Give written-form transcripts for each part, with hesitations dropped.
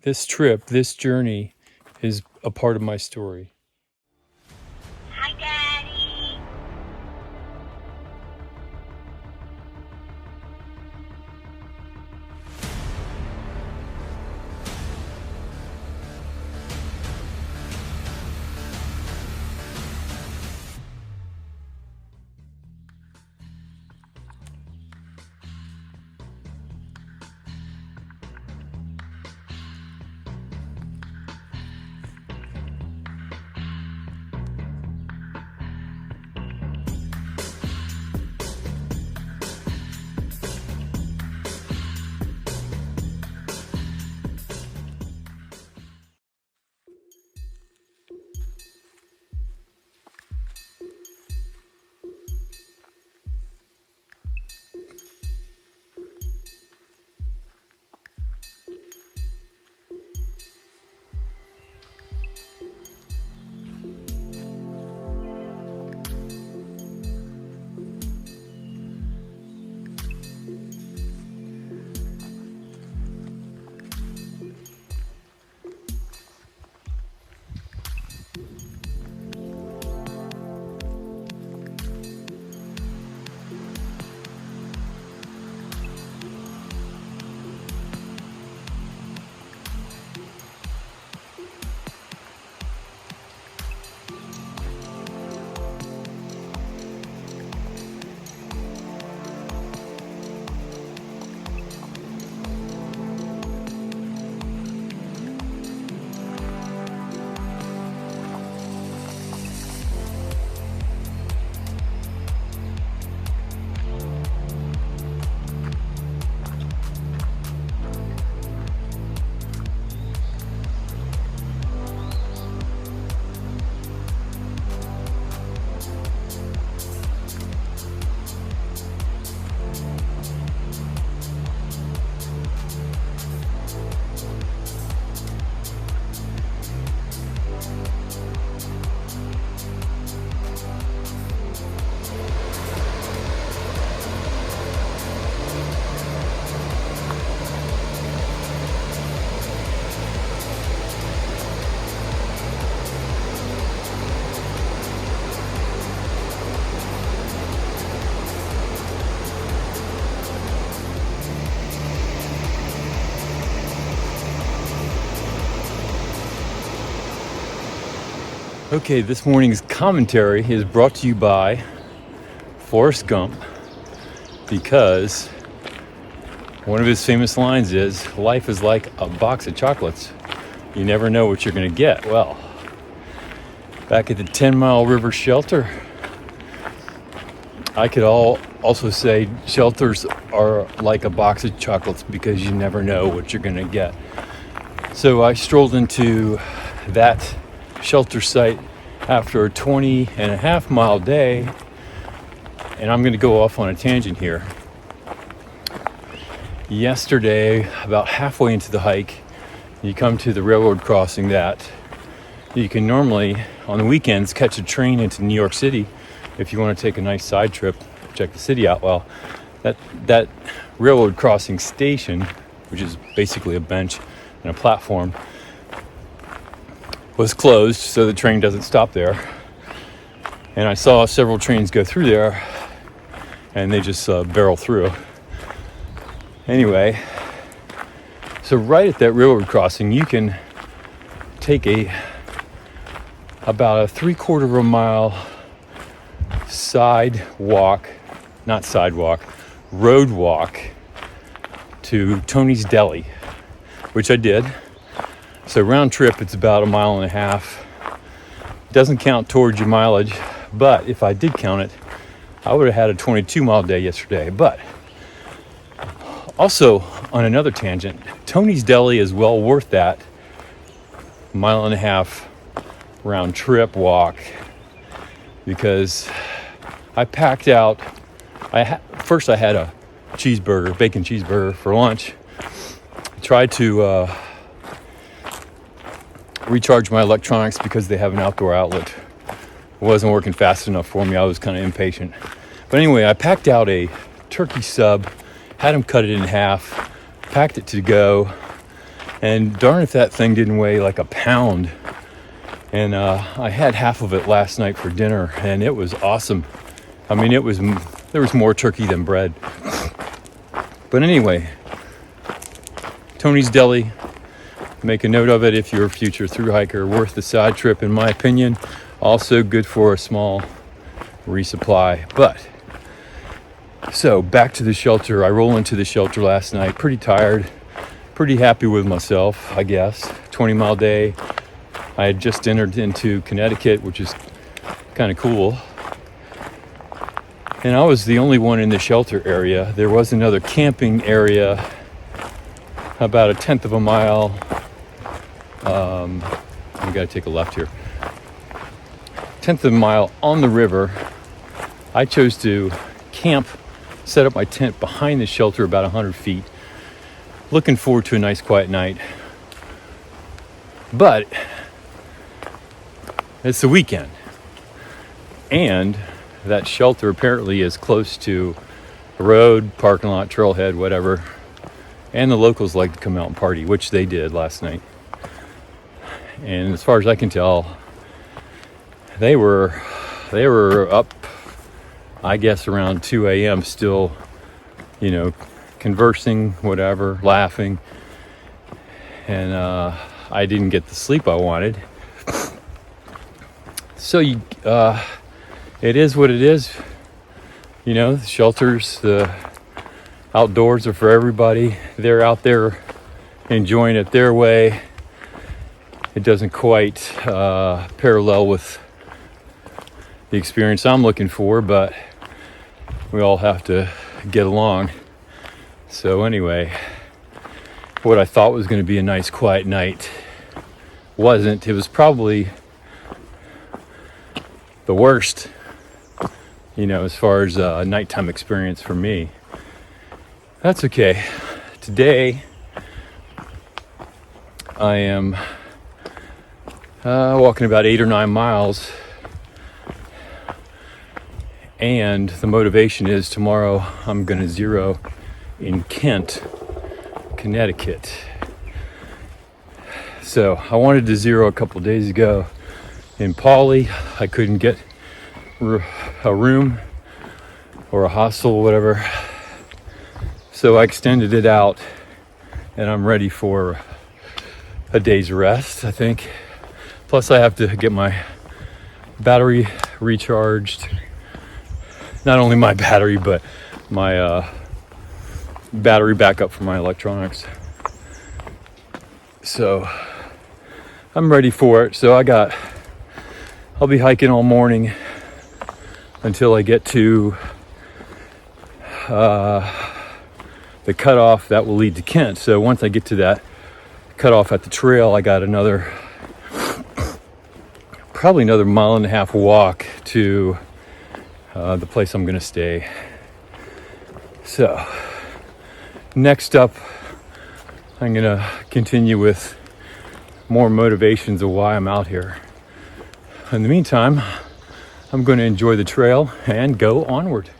This trip, this journey is a part of my story. Hi, Daddy. Okay, this morning's commentary is brought to you by Forrest Gump, because one of his famous lines is, life is like a box of chocolates. You never know what you're going to get. Well, back at the 10 Mile River shelter, I could also say shelters are like a box of chocolates because you never know what you're going to get. So I strolled into that shelter site after a 20.5 mile day, and I'm going to go off on a tangent here. Yesterday, about halfway into the hike, you come to the railroad crossing that you can normally on the weekends catch a train into New York City if you want to take a nice side trip, check the city out. Well, that railroad crossing station, which is basically a bench and a platform, was closed, so the train doesn't stop there. And I saw several trains go through there, and they just barrel through. Anyway, so right at that railroad crossing, you can take about a 3/4 of a mile road walk to Tony's Deli, which I did. So round trip, it's about 1.5 miles. Doesn't count towards your mileage, but if I did count it, I would have had a 22-mile day yesterday. But also, on another tangent, Tony's Deli is well worth that 1.5 mile round trip walk, because I packed out. First I had a bacon cheeseburger for lunch. I tried to recharge my electronics because they have an outdoor outlet. It wasn't working fast enough for me. I was kind of impatient. But anyway, I packed out a turkey sub, had them cut it in half, packed it to go, And darn if that thing didn't weigh like a pound. And I had half of it last night for dinner, and it was awesome. I mean, there was more turkey than bread. But anyway, Tony's Deli. Make a note of it if you're a future thru hiker. Worth the side trip, in my opinion. Also good for a small resupply. But so back to the shelter. I roll into the shelter last night, pretty tired, pretty happy with myself, I guess. 20-mile day. I had just entered into Connecticut, which is kind of cool. And I was the only one in the shelter area. There was another camping area about a 1/10 of a mile. I gotta take a left here. 1/10 of a mile on the river. I chose to camp, set up my tent behind the shelter about 100 feet. Looking forward to a nice quiet night. But it's the weekend. And that shelter apparently is close to a road, parking lot, trailhead, whatever. And the locals like to come out and party, which they did last night. And as far as I can tell, they were up, I guess, around 2 a.m. still, conversing, whatever, laughing. And I didn't get the sleep I wanted. So it is what it is. The shelters, the outdoors are for everybody. They're out there enjoying it their way. It doesn't quite parallel with the experience I'm looking for, but we all have to get along. So anyway, what I thought was going to be a nice quiet night wasn't. It was probably the worst, as far as a nighttime experience for me. That's okay. Today, I am walking about 8 or 9 miles, and the motivation is tomorrow I'm going to zero in Kent, Connecticut. So I wanted to zero a couple days ago in Pauley. I couldn't get a room or a hostel or whatever, so I extended it out, and I'm ready for a day's rest, I think. Plus I have to get my battery recharged. Not only my battery, but my battery backup for my electronics. So I'm ready for it. So I'll be hiking all morning until I get to the cutoff that will lead to Kent. So once I get to that cutoff at the trail, I got probably another 1.5 mile walk to the place I'm gonna stay. So next up, I'm gonna continue with more motivations of why I'm out here. In the meantime, I'm gonna enjoy the trail and go onward.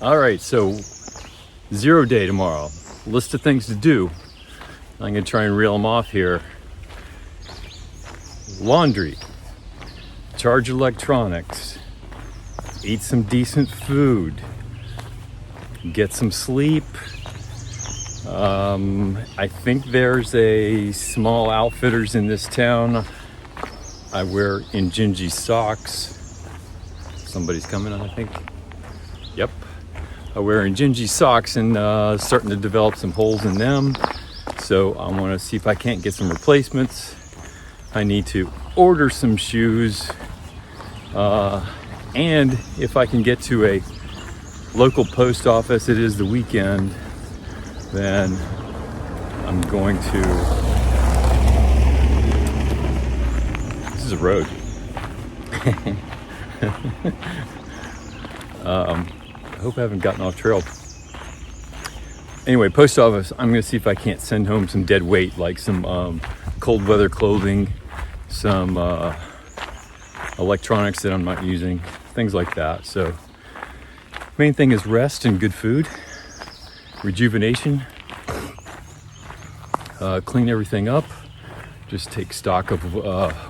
All right, so 0 day tomorrow. List of things to do. I'm gonna try and reel them off here. Laundry, charge electronics, eat some decent food, get some sleep. I think there's a small outfitters in this town. I wear Injinji socks. Somebody's coming, I think. Yep. I wear Injinji socks and starting to develop some holes in them. So I want to see if I can't get some replacements. I need to order some shoes. And if I can get to a local post office, it is the weekend, then I'm going to, this is a road. I hope I haven't gotten off trail. Anyway, post office, I'm going to see if I can't send home some dead weight, like some cold weather clothing, some electronics that I'm not using, things like that. So main thing is rest and good food, rejuvenation, clean everything up, just take stock of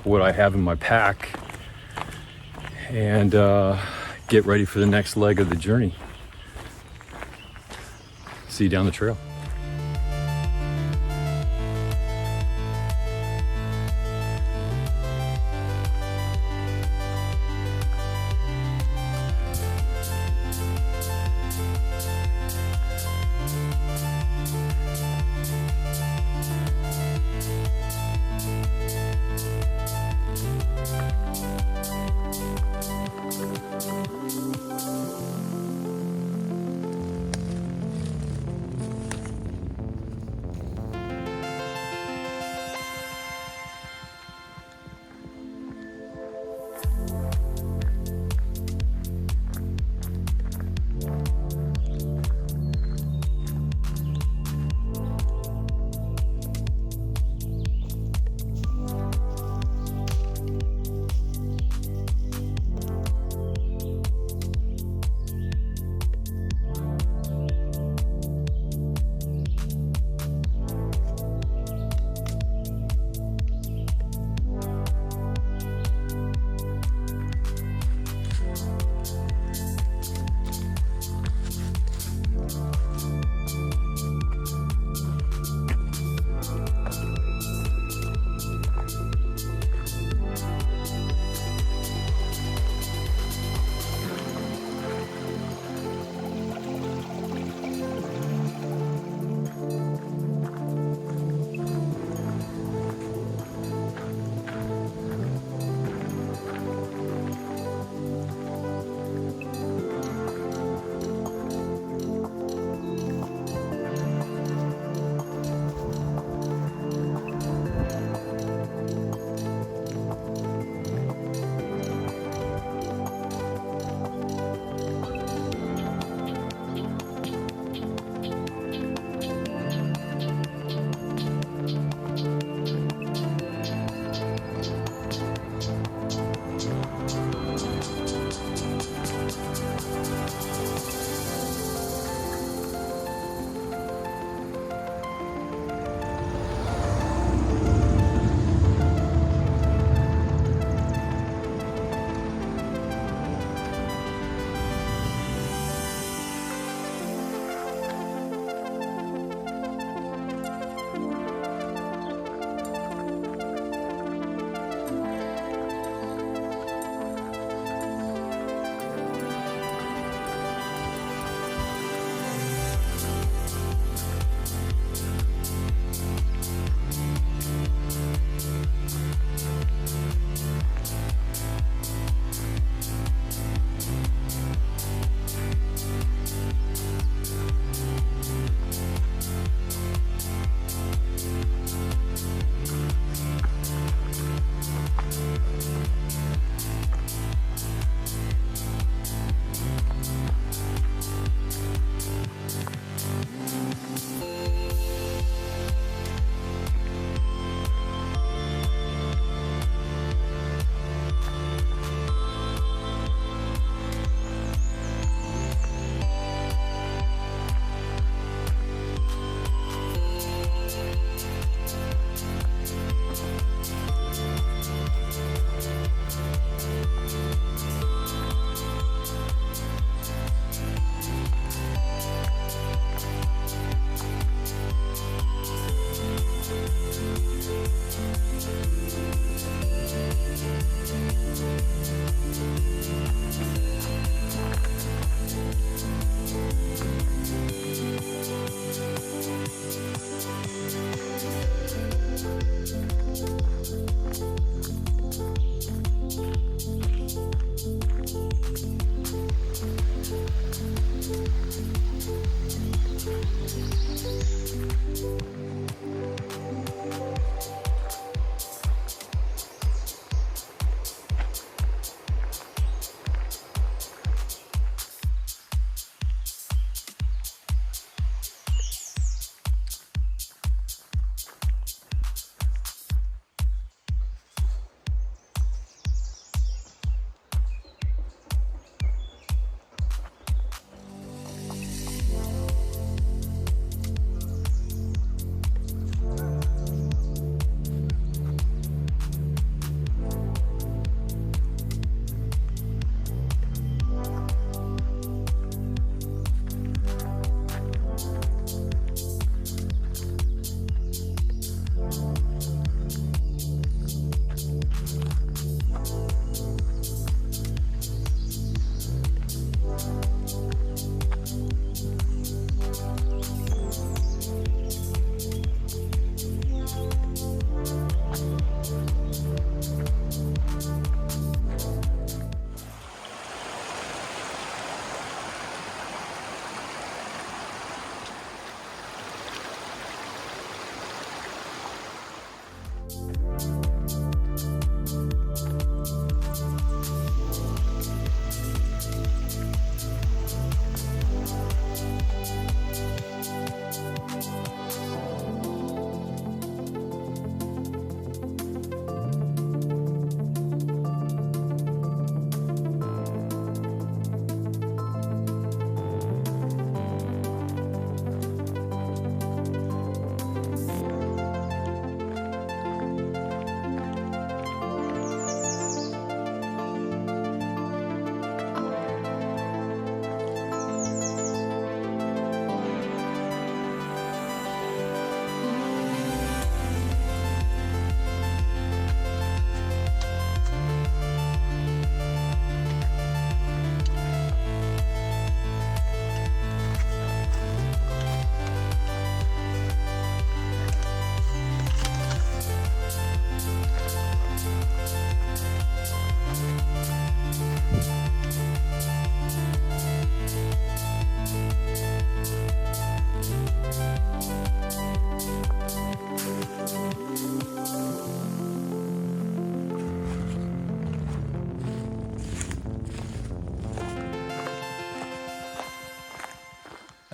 what I have in my pack, and get ready for the next leg of the journey. See you down the trail.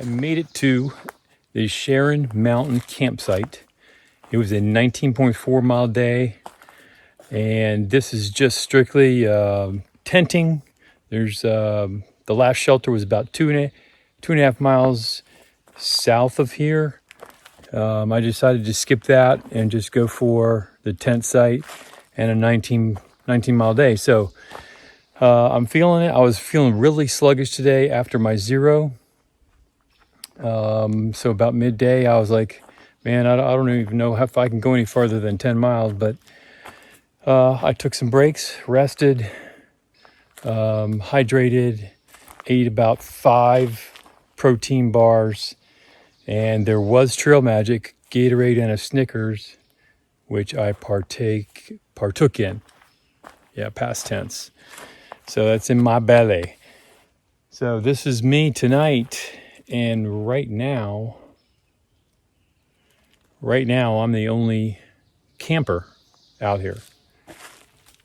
made it to the Sharon Mountain campsite. It was a 19.4 mile day, and this is just strictly tenting. There's the last shelter was about two and a half miles south of here. I decided to skip that and just go for the tent site and a 19 mile day. So I'm feeling it. I was feeling really sluggish today after my zero. So about midday, I was like, man, I don't even know if I can go any farther than 10 miles. But I took some breaks, rested, hydrated, ate about 5 protein bars, and there was Trail Magic, Gatorade, and a Snickers, which I partook in. Yeah, past tense. So that's in my belly. So this is me tonight, and right now I'm the only camper out here.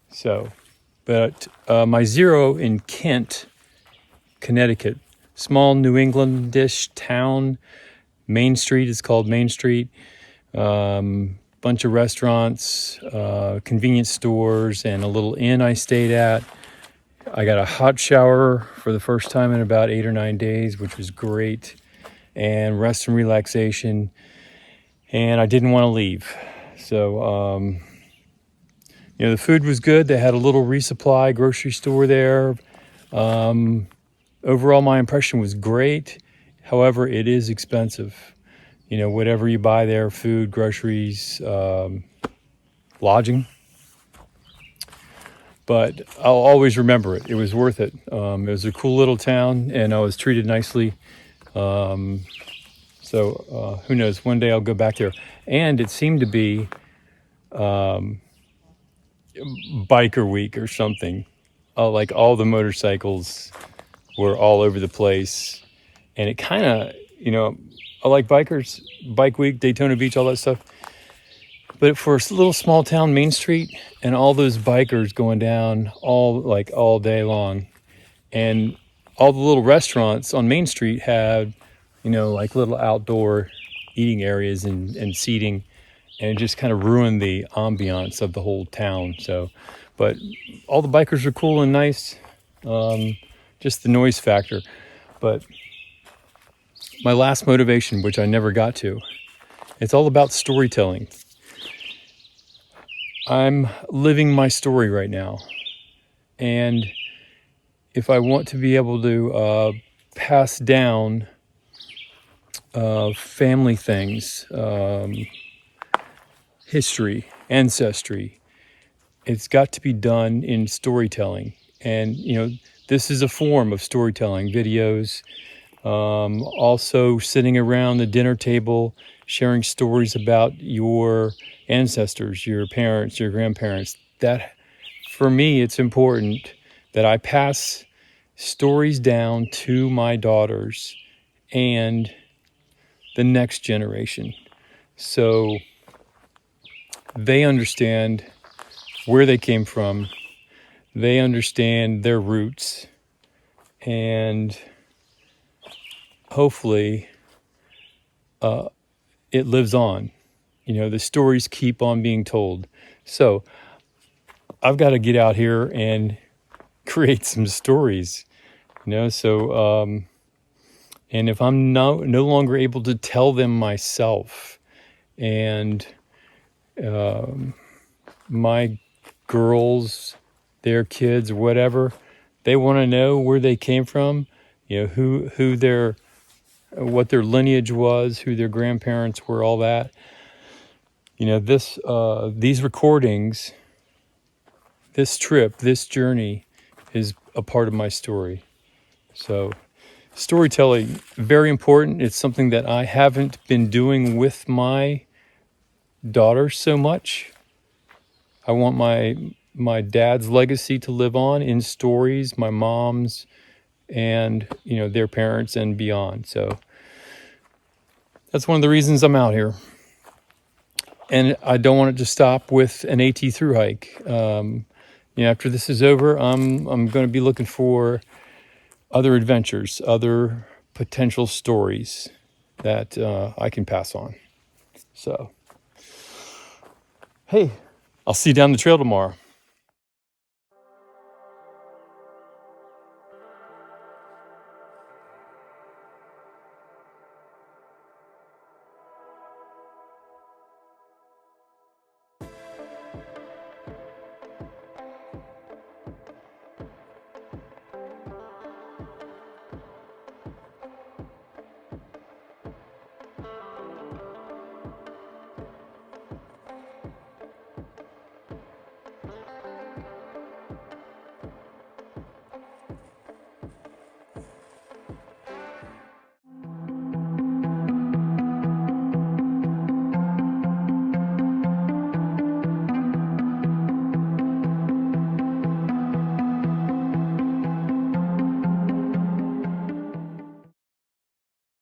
So, but my zero in Kent, Connecticut, small New Englandish town. Main Street is called Main Street. Bunch of restaurants, convenience stores, and a little inn I stayed at. I got a hot shower for the first time in about 8 or 9 days, which was great, and rest and relaxation. And I didn't want to leave. So, the food was good. They had a little resupply grocery store there. Overall, my impression was great. However, it is expensive. Whatever you buy there, food, groceries, lodging. But I'll always remember it. It was worth it. It was a cool little town, and I was treated nicely. So who knows? One day I'll go back there. And it seemed to be biker week or something. Like all the motorcycles were all over the place. And it kind of, I like bikers, bike week, Daytona Beach, all that stuff. But for a little small town, Main Street, and all those bikers going down all day long. And all the little restaurants on Main Street had, like little outdoor eating areas and seating, and it just kind of ruined the ambiance of the whole town. So, but all the bikers are cool and nice, just the noise factor. But my last motivation, which I never got to, it's all about storytelling. I'm living my story right now. And if I want to be able to pass down family things, history, ancestry, it's got to be done in storytelling. And, this is a form of storytelling, videos, also sitting around the dinner table, sharing stories about your ancestors, your parents, your grandparents. That, for me, it's important that I pass stories down to my daughters and the next generation, so they understand where they came from, they understand their roots, and hopefully it lives on. The stories keep on being told. So I've got to get out here and create some stories, so and if I'm no longer able to tell them myself, and my girls, their kids, whatever, they want to know where they came from, who their what their lineage was, who their grandparents were, all that. These recordings, this trip, this journey is a part of my story. So storytelling, very important. It's something that I haven't been doing with my daughters so much. I want my dad's legacy to live on in stories, my mom's, and their parents and beyond. So that's one of the reasons I'm out here. And I don't want it to stop with an AT thru hike. After this is over, I'm going to be looking for other adventures, other potential stories that I can pass on. So, hey, I'll see you down the trail tomorrow.